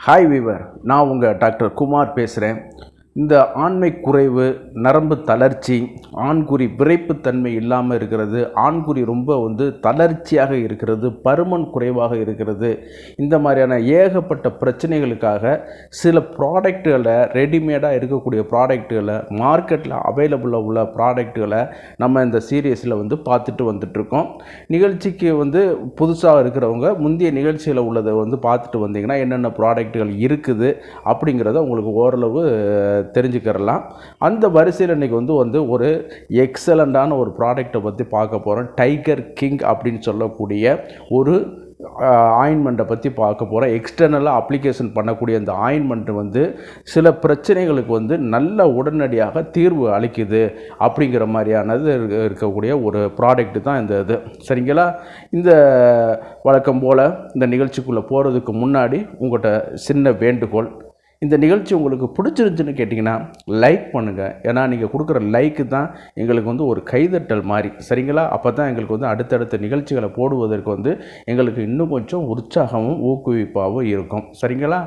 Hi viewer, நான் உங்கள் doctor Kumar பேசுகிறேன். இந்த ஆண்மை குறைவு, நரம்பு தளர்ச்சி, ஆண்குறி விரைப்புத்தன்மை இல்லாமல் இருக்கிறது, ஆண்குறி ரொம்ப தளர்ச்சியாக இருக்கிறது, பருமன் குறைவாக இருக்கிறது, இந்த மாதிரியான ஏகப்பட்ட பிரச்சனைகளுக்காக சில ப்ராடக்ட்டுகளை, ரெடிமேடாக இருக்கக்கூடிய ப்ராடக்ட்டுகளை, மார்க்கெட்டில் அவைலபிளாக உள்ள ப்ராடக்ட்டுகளை நம்ம இந்த சீரியஸில் பார்த்துட்டு வந்துட்ருக்கோம். நிகழ்ச்சிக்கு புதுசாக இருக்கிறவங்க முந்தைய நிகழ்ச்சியில் உள்ளதை பார்த்துட்டு வந்தீங்கன்னா என்னென்ன ப்ராடக்ட்டுகள் இருக்குது அப்படிங்கிறத உங்களுக்கு ஓரளவு தெரிஞ்சுக்கிறலாம். அந்த வரிசையில் இன்றைக்கி ஒரு எக்ஸலண்ட்டான ஒரு ப்ராடக்டை பற்றி பார்க்க போகிறோம். டைகர் கிங் அப்படின்னு சொல்லக்கூடிய ஒரு ஆயின்மெண்ட்டை பற்றி பார்க்க போகிறோம். எக்ஸ்டர்னலாக அப்ளிகேஷன் பண்ணக்கூடிய அந்த ஆயின்மெண்ட்டு சில பிரச்சனைகளுக்கு நல்ல உடனடியாக தீர்வு அளிக்குது அப்படிங்கிற மாதிரியானது இருக்கக்கூடிய ஒரு ப்ராடக்ட்டு தான் இந்த இது. சரிங்களா? இந்த வழக்கம் போல் இந்த நிகழ்ச்சிக்குள்ளே போகிறதுக்கு முன்னாடி உங்கள்கிட்ட சின்ன வேண்டுகோள். இந்த நிகழ்ச்சி உங்களுக்கு பிடிச்சிருந்துச்சுன்னு கேட்டிங்கன்னா லைக் பண்ணுங்கள். ஏன்னா நீங்கள் கொடுக்குற லைக்கு தான் எங்களுக்கு ஒரு கைதட்டல் மாதிரி. சரிங்களா? அப்போ தான் எங்களுக்கு அடுத்தடுத்த நிகழ்ச்சிகளை போடுவதற்கு எங்களுக்கு இன்னும் கொஞ்சம் உற்சாகமும் ஊக்குவிப்பாகவும் இருக்கும். சரிங்களா?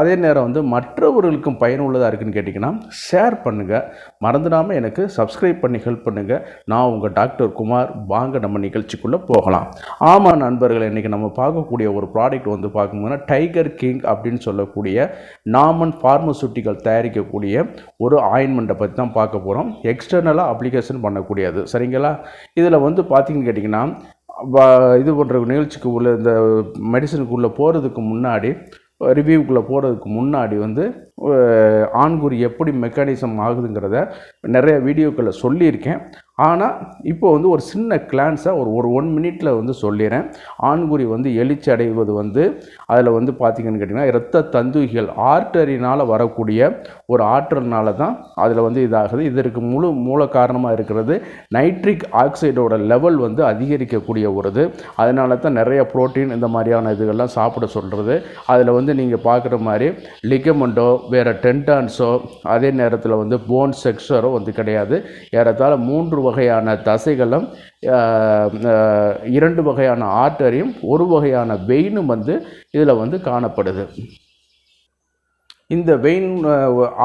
அதே நேரம் மற்றவர்களுக்கும் பயனுள்ளதாக இருக்குதுன்னு கேட்டிங்கன்னா ஷேர் பண்ணுங்கள். மறந்துடாமல் எனக்கு சப்ஸ்கிரைப் பண்ணி ஹெல்ப் பண்ணுங்கள். நான் உங்கள் டாக்டர் குமார். வாங்க நம்ம நிகழ்ச்சிக்குள்ளே போகலாம். ஆமாம் நண்பர்கள், இன்றைக்கி நம்ம பார்க்கக்கூடிய ஒரு ப்ராடக்ட் பார்க்கும்போதுனா டைகர் கிங் அப்படின்னு சொல்லக்கூடிய நாமன் பார்மசூட்டிக்கல் தயாரிக்கக்கூடிய ஒரு ஆயின்மெண்ட்டை பற்றி தான் பார்க்க போகிறோம். எக்ஸ்டர்னலாக அப்ளிகேஷன் பண்ணக்கூடியது. சரிங்களா? இதில் பார்த்தீங்கன்னு கேட்டிங்கன்னா இது போன்ற நிகழ்ச்சிக்கு உள்ள இந்த மெடிசனுக்குள்ளே போகிறதுக்கு முன்னாடி, ரிவ்யூக்குள்ளே போகிறதுக்கு முன்னாடி ஆண்குறி எப்படி மெக்கானிசம் ஆகுதுங்கிறத நிறைய வீடியோக்களை சொல்லியிருக்கேன். ஆனால் இப்போ ஒரு சின்ன கிளான்ஸாக ஒரு 1 மினிட்டில் சொல்லிடுறேன். ஆண்குறி எழுச்சி அடைவது அதில் பார்த்திங்கன்னு கேட்டிங்கன்னா இரத்த தந்துகிகள் ஆர்டரினால் வரக்கூடிய ஒரு ஆற்றல்னால தான் அதில் இதாகுது. இதற்கு மூல காரணமாக இருக்கிறது நைட்ரிக் ஆக்சைடோட லெவல் அதிகரிக்கக்கூடிய ஒரு இது. அதனால தான் நிறைய புரோட்டீன் இந்த மாதிரியான இதுகள்லாம் சாப்பிட சொல்கிறது. அதில் நீங்கள் பார்க்குற மாதிரி லிகமெண்டோ வேறு டென்டான்ஸோ அதே நேரத்தில் போன் செக்ஸரோ கிடையாது. ஏறத்தாழ 3 வகையான தசைகளும் 2 வகையான ஆர்டரியும் 1 வகையான வெயினும் இதில் காணப்படுது. இந்த வெயின்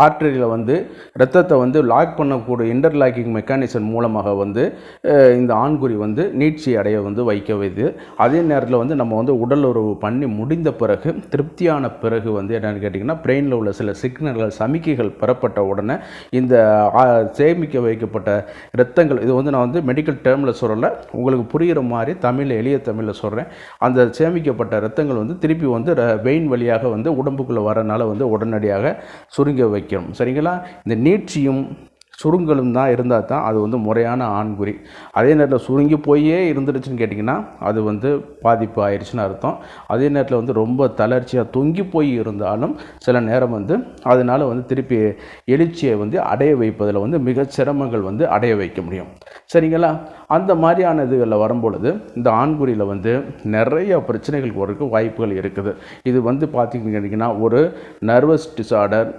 ஆர்டரியில் இரத்தத்தை லாக் பண்ணக்கூடிய இன்டர்லாக்கிங் மெக்கானிசம் மூலமாக இந்த ஆண்குறி நீட்சி அடைய வைக்க வைது. அதே நேரத்தில் நம்ம உடல் உறவு பண்ணி முடிந்த பிறகு திருப்தியான பிறகு என்னென்னு கேட்டிங்கன்னா பிரெயினில் உள்ள சில சிக்னல்கள் சமிக்கைகள் பெறப்பட்ட உடனே இந்த சேமிக்க வைக்கப்பட்ட இரத்தங்கள், இது நான் மெடிக்கல் டேர்மில் சொல்லலை, உங்களுக்கு புரிகிற மாதிரி தமிழில் எளிய தமிழில் சொல்கிறேன். அந்த சேமிக்கப்பட்ட இரத்தங்கள் திருப்பி வெயின் வழியாக உடம்புக்குள்ளே வரனால உடனடியாக சுருங்க வைக்கணும். சரிங்களா? இந்த நீட்சியும் சுருங்கலும் தான் இருந்தால் தான் அது முறையான ஆண்குறி. அதே நேரத்தில் சுருங்கி போயே இருந்துடுச்சுன்னு கேட்டிங்கன்னா அது பாதிப்பு ஆயிடுச்சுன்னு அர்த்தம். அதே நேரத்தில் ரொம்ப தளர்ச்சியாக தொங்கி போய் இருந்தாலும் சில நேரம் அதனால் திருப்பி எழுச்சியை அடைய வைப்பதில் மிக சிரமங்கள் அடைய வைக்க முடியும். சரிங்களா? அந்த மாதிரியான இதுகளில் வரும்பொழுது இந்த ஆண்குறியில் நிறைய பிரச்சனைகள் வரக்கு வாய்ப்புகள் இருக்குது. இது பார்த்திங்கன்னு கேட்டிங்கன்னா ஒரு நர்வஸ் டிஸார்டர்,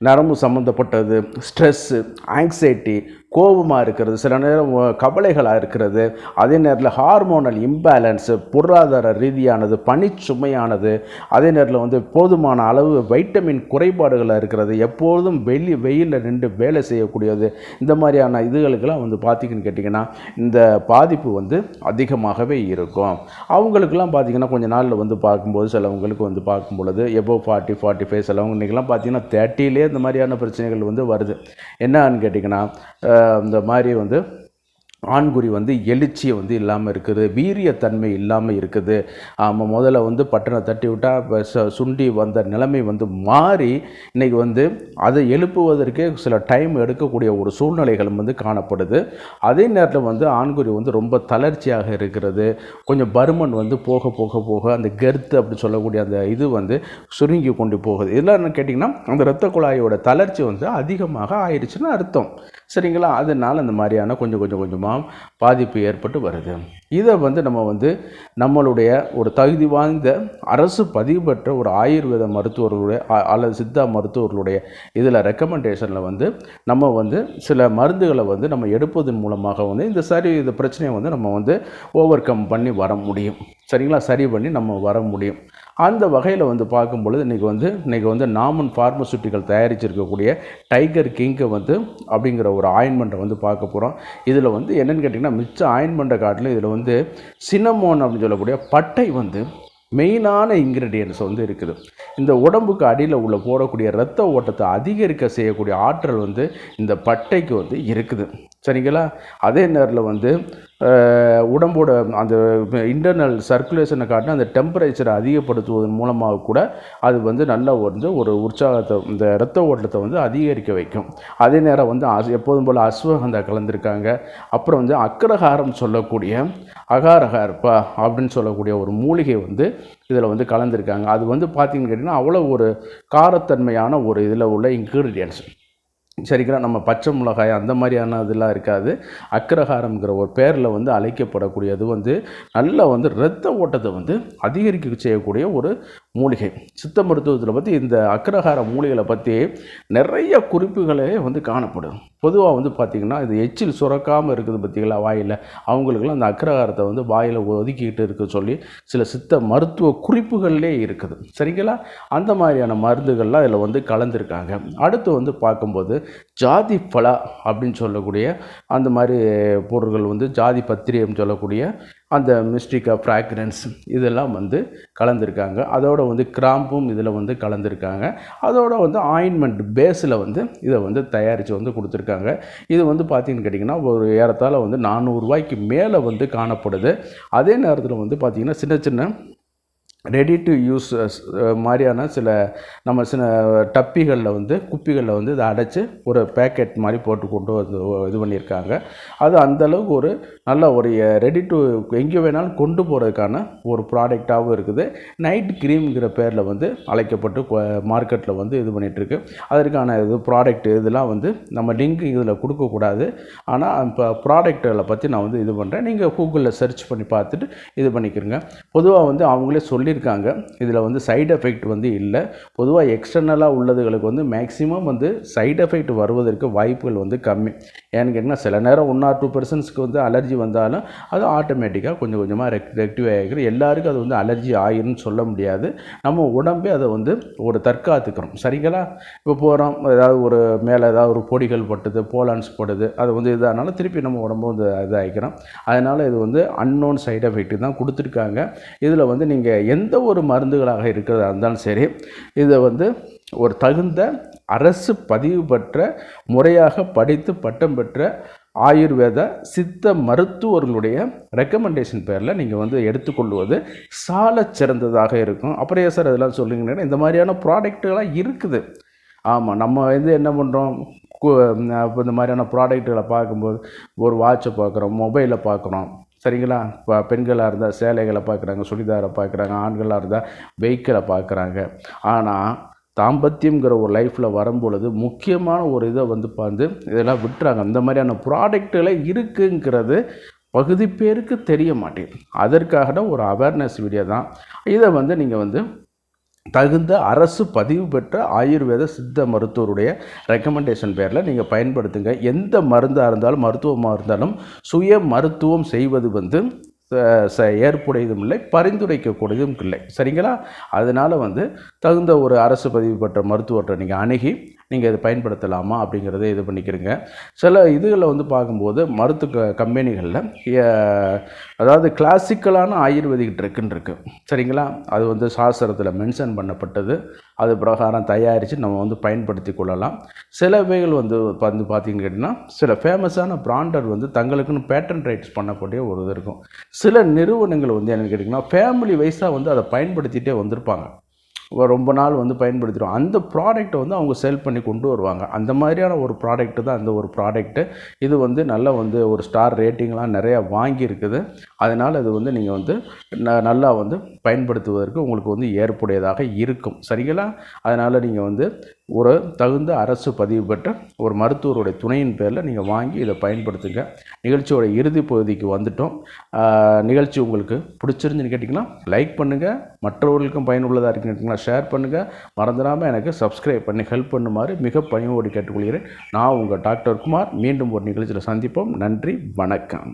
நரம்பு சம்மந்தப்பட்டது, ஸ்ட்ரெஸ்ஸு, ஆங்ஸைட்டி, கோபமாக இருக்கிறது, சில நேரம் கவலைகளாக இருக்கிறது, அதே நேரத்தில் ஹார்மோனல் இம்பேலன்ஸு, பொருளாதார ரீதியானது, பணிச்சுமையானது, அதே நேரத்தில் போதுமான அளவு வைட்டமின் குறைபாடுகளாக இருக்கிறது, எப்பொழுதும் வெயிலில் நின்று வேலை செய்யக்கூடியது, இந்த மாதிரியான இதுகளுக்கெல்லாம் பார்த்திங்கன்னு கேட்டிங்கன்னா இந்த பாதிப்பு அதிகமாகவே இருக்கும். அவங்களுக்கெல்லாம் பார்த்திங்கன்னா கொஞ்சம் நாளில் பார்க்கும்போது சிலவங்களுக்கு பார்க்கும் பொழுது எபோவ் 40-45, சிலவங்க இன்றைக்கெல்லாம் பார்த்திங்கன்னா 30லே இந்த மாதிரியான பிரச்சனைகள் வருது. என்னன்னு கேட்டிங்கன்னா இந்த மாதிரி ஆண்குறி எழுச்சியை இல்லாமல் இருக்குது, வீரியத்தன்மை இல்லாமல் இருக்குது. முதல்ல பட்டனை தட்டி விட்டால் சுண்டி வந்த நிலைமை மாறி இன்றைக்கி அதை எழுப்புவதற்கே சில டைம் எடுக்கக்கூடிய ஒரு சூழ்நிலைகளும் காணப்படுது. அதே நேரத்தில் ஆண்குறி ரொம்ப தளர்ச்சியாக இருக்கிறது. கொஞ்சம் பருமன் போக போக போக அந்த கெர்த்து அப்படி சொல்லக்கூடிய அந்த இது சுருங்கி கொண்டு போகுது. இதெல்லாம் என்ன கேட்டிங்கன்னா அந்த இரத்த குழாயோட தளர்ச்சி அதிகமாக ஆயிடுச்சுன்னு அர்த்தம். சரிங்களா? அதனால் இந்த மாதிரியான கொஞ்சமாக பாதிப்பு ஏற்பட்டு வருது. இதை நம்ம நம்மளுடைய ஒரு தகுதி வாய்ந்த அரசு பதிவு பெற்ற ஒரு ஆயுர்வேத மருத்துவர்களுடைய அல்லது சித்தா மருத்துவர்களுடைய இதில் ரெக்கமெண்டேஷனில் நம்ம சில மருந்துகளை நம்ம எடுப்பதன் மூலமாக இந்த பிரச்சனையை நம்ம ஓவர் கம் பண்ணி வர முடியும். சரிங்களா? சரி பண்ணி நம்ம வர முடியும். அந்த வகையில் வந்து பார்க்கும்பொழுது இன்றைக்கி வந்து நாமன் ஃபார்மசூட்டிக்கல் தயாரிச்சிருக்கக்கூடிய டைகர் கிங்கை வந்து அப்படிங்கிற ஒரு ஆயின்மெண்ட்டை வந்து பார்க்க போகிறோம். இதில் வந்து என்னென்னு கேட்டிங்கன்னா, மிச்ச ஆயின்மெண்ட்டை காட்டிலும் இதில் வந்து சினமோன் அப்படின்னு சொல்லக்கூடிய பட்டை வந்து மெயினான இன்க்ரீடியன்ட்ஸ் வந்து இருக்குது. இந்த உடம்புக்கு அடியில் உள்ள போடக்கூடிய இரத்த ஓட்டத்தை அதிகரிக்க செய்யக்கூடிய ஆற்றல் வந்து இந்த பட்டைக்கு வந்து இருக்குது. சரிங்களா? அதே நேரத்தில் வந்து உடம்போட அந்த இன்டர்னல் சர்க்குலேஷனை காட்டினா அந்த டெம்பரேச்சரை அதிகப்படுத்துவதன் மூலமாக கூட அது வந்து நல்லா வந்து ஒரு உற்சாகத்தை, இந்த இரத்த ஓட்டத்தை வந்து அதிகரிக்க வைக்கும். அதே நேரம் வந்து எப்போதும் போல் அஸ்வகந்தா கலந்துருக்காங்க. அப்புறம் வந்து அக்ரஹாரம் சொல்லக்கூடிய அகாரஹார்பா அப்படின்னு சொல்லக்கூடிய ஒரு மூலிகை வந்து இதில் வந்து கலந்துருக்காங்க. அது வந்து பார்த்திங்கன்னு கேட்டிங்கன்னா அவ்வளோ ஒரு காரத்தன்மையான ஒரு இதில் உள்ள இன்க்ரீடியன்ட்ஸ். சரிங்களா? நம்ம பச்சை மிளகாய் அந்த மாதிரியான இதெல்லாம் இருக்காது. அக்ரஹாரம்ங்கிற ஒரு பேரில் வந்து அழைக்கப்படக்கூடியது வந்து நல்ல வந்து இரத்த ஓட்டத்தை வந்து அதிகரிக்க செய்யக்கூடிய ஒரு மூலிகை. சித்த மருத்துவத்தில் பற்றி இந்த அக்ரஹார மூலிகளை பற்றி நிறைய குறிப்புகளே வந்து காணப்படும். பொதுவாக வந்து பார்த்திங்கன்னா, இது எச்சில் சுரக்காமல் இருக்குது பார்த்திங்களா வாயில், அவங்களுக்கெல்லாம் அந்த அக்ரஹாரத்தை வந்து வாயில் ஒதுக்கிக்கிட்டு இருக்க சொல்லி சில சித்த மருத்துவ குறிப்புகள்லே இருக்குது. சரிங்களா? அந்த மாதிரியான மருந்துகள்லாம் இதில் வந்து கலந்துருக்காங்க. அடுத்து வந்து பார்க்கும்போது ஜாதி பலா அப்படின்னு சொல்லக்கூடிய அந்த மாதிரி பொருட்கள் வந்து ஜாதி பத்திரியம் சொல்லக்கூடிய அந்த மிஸ்டிகா ஃப்ராக்ரன்ஸ் இதெல்லாம் வந்து கலந்துருக்காங்க. அதோட வந்து கிராம்பும் இதில் வந்து கலந்துருக்காங்க. அதோட வந்து ஆயின்மெண்ட் பேஸில் வந்து இதை வந்து தயாரித்து வந்து கொடுத்துருக்காங்க. இது வந்து பார்த்திங்கன்னு கேட்டிங்கன்னா ஒரு ஏறத்தாழ வந்து 400 ரூபாய்க்கு மேலே வந்து காணப்படுது. அதே நேரத்தில் வந்து பார்த்திங்கன்னா சின்ன சின்ன ரெடி டு யூஸ் மாதிரியான சில டப்பிகளில் வந்து குப்பிகளில் வந்து இதை அடைச்சி ஒரு பேக்கெட் மாதிரி போட்டு கொண்டு வந்து இது பண்ணியிருக்காங்க. அது அந்தளவுக்கு ஒரு நல்ல ஒரு ரெடி டு எங்கே வேணாலும் கொண்டு போகிறதுக்கான ஒரு ப்ராடக்டாகவும் இருக்குது. நைட் க்ரீம்ங்கிற பேரில் வந்து அழைக்கப்பட்டு மார்க்கெட்டில் வந்து இது பண்ணிகிட்ருக்கு. அதற்கான இது ப்ராடக்ட் இதெல்லாம் வந்து நம்ம லிங்க் இதில் கொடுக்கக்கூடாது. ஆனால் இப்போ ப்ராடக்ட்டுகளை பற்றி நான் வந்து இது பண்ணுறேன். நீங்கள் கூகுளில் சர்ச் பண்ணி பார்த்துட்டு இது பண்ணிக்கிறங்க. பொதுவாக வந்து அவங்களே சொல்லியிருக்காங்க, இதில் வந்து சைடு எஃபெக்ட் வந்து இல்லை. பொதுவாக எக்ஸ்டர்னலாக உள்ளதுகளுக்கு வந்து மேக்ஸிமம் வந்து சைடு எஃபெக்ட் வருவதற்கு வாய்ப்புகள் வந்து கம்மி. ஏன்னு கேட்டிங்கன்னா சில நேரம் 1 or 2% வந்து அலர்ஜி வந்தாலும் அது ஆட்டோமேட்டிக்காக கொஞ்சம் கொஞ்சமாக ரெக்டிஃபை ஆகிடும். எல்லாருக்கும் அது வந்து அலர்ஜி ஆகிருன்னு சொல்ல முடியாது. நம்ம உடம்பே அதை வந்து ஒரு தற்காத்துக்கிறோம். சரிங்களா? இப்போ போகிறோம், ஏதாவது ஒரு மேலே ஏதாவது ஒரு பொடிகள் பட்டுது, போலான்ஸ் போடுது, அது வந்து இதானாலும் திருப்பி நம்ம உடம்பு வந்து இதாகிக்கிறோம். அதனால் இது வந்து அன்னோன் சைடு எஃபெக்ட் தான் கொடுத்துருக்காங்க. இதில் வந்து நீங்கள் எந்த ஒரு மருந்துகளாக இருக்கிறதா இருந்தாலும் சரி, இதை வந்து ஒரு தகுந்த அரசு பதிவு பெற்ற முறையாக படித்து பட்டம் பெற்ற ஆயுர்வேத சித்த மருத்துவர்களுடைய ரெக்கமெண்டேஷன் பேரில் நீங்கள் வந்து எடுத்துக்கொள்வது சால சிறந்ததாக இருக்கும். அப்புறம் சார் அதெல்லாம் சொல்லுங்கன்னா இந்த மாதிரியான ப்ராடக்ட்டுகளாக இருக்குது. ஆமாம், நம்ம வந்து என்ன பண்ணுறோம், இப்போ இந்த மாதிரியான ப்ராடக்ட்டுகளை பார்க்கும்போது ஒரு வாட்சை பார்க்குறோம், மொபைலை பார்க்குறோம். சரிங்களா? இப்போ பெண்களாக இருந்தால் சேலைகளை பார்க்குறாங்க, சுடிதாரை பார்க்குறாங்க, ஆண்களாக இருந்தால் வெஹிக்கிளை பார்க்குறாங்க. ஆனால் தாம்பத்தியங்கிற ஒரு லைஃப்பில் வரும்பொழுது முக்கியமான ஒரு இதை வந்து இதெல்லாம் விட்டுறாங்க. இந்த மாதிரியான ப்ராடக்ட்டுகளை இருக்குங்கிறது பகுதி பேருக்கு தெரிய மாட்டேங்குது. அதற்காக ஒரு அவேர்னஸ் வீடியோ தான். இதை வந்து நீங்கள் வந்து தகுந்த அரசு பதிவு பெற்ற ஆயுர்வேத சித்த மருத்துவருடைய ரெக்கமெண்டேஷன் பேரில் நீங்கள் பயன்படுத்துங்க. எந்த மருந்தாக இருந்தாலும் மருத்துவமாக இருந்தாலும் சுய மருத்துவம் செய்வது வந்து ஏற்புடையதும் இல்லை, பரிந்துரைக்கக்கூடியதும் இல்லை. சரிங்களா? அதனால் வந்து தகுந்த ஒரு அரசு பதிவு பெற்ற மருத்துவத்தை நீங்கள் அணுகி நீங்கள் இதை பயன்படுத்தலாமா அப்படிங்கிறத இது பண்ணிக்கிறங்க. சில இதுகளில் வந்து பார்க்கும்போது மருத்துவ கம்பெனிகளில் அதாவது கிளாசிக்கலான ஆயுர்வேதிக் ட்ரக்குன்னு இருக்குது. சரிங்களா? அது வந்து சாஸ்திரத்தில் மென்ஷன் பண்ணப்பட்டது. அது பிரகாரம் தயாரித்து நம்ம வந்து பயன்படுத்தி கொள்ளலாம். சிலவைகள் வந்து பார்த்திங்கன்னு கேட்டிங்கன்னா சில ஃபேமஸான பிராண்டர் வந்து தங்களுக்குன்னு பேட்டன் ரைட்ஸ் பண்ணக்கூடிய ஒரு இது இருக்கும். சில நிறுவனங்கள் வந்து என்னென்னு கேட்டிங்கன்னா ஃபேமிலி வைஸாக வந்து அதை பயன்படுத்திகிட்டே வந்திருப்பாங்க. ரொம்ப நாள் வந்து பயன்படுத்திடுவோம். அந்த ப்ராடக்ட்டை வந்து அவங்க செல் பண்ணி கொண்டு வருவாங்க. அந்த மாதிரியான ஒரு ப்ராடக்ட்டு தான் அந்த ஒரு ப்ராடக்ட்டு. இது வந்து நல்லா வந்து ஒரு ஸ்டார் ரேட்டிங்லாம் நிறையா வாங்கியிருக்குது. அதனால் இது வந்து நீங்கள் வந்து நல்லா வந்து பயன்படுத்துவதற்கு உங்களுக்கு வந்து ஏற்புடையதாக இருக்கும். சரிங்களா? அதனால் நீங்கள் வந்து ஒரு தகுந்த அரசு பதிவு பெற்ற ஒரு மருத்துவருடைய துணையின் பேரில் நீங்கள் வாங்கி இதை பயன்படுத்துங்க. நிகழ்ச்சியோட இறுதி பகுதிக்கு வந்துட்டோம். நிகழ்ச்சி உங்களுக்கு பிடிச்சிருந்துன்னு கேட்டிங்கன்னா லைக் பண்ணுங்கள், மற்றவர்களுக்கும் பயனுள்ளதாக இருக்குன்னு கேட்டிங்கன்னா ஷேர் பண்ணுங்கள். மறந்துடாமல் எனக்கு சப்ஸ்கிரைப் பண்ணி ஹெல்ப் பண்ணுமாறு மிக பணிவோடு கேட்டுக்கொள்கிறேன். நான் உங்கள் டாக்டர் குமார். மீண்டும் ஒரு நிகழ்ச்சியில் சந்திப்போம். நன்றி, வணக்கம்.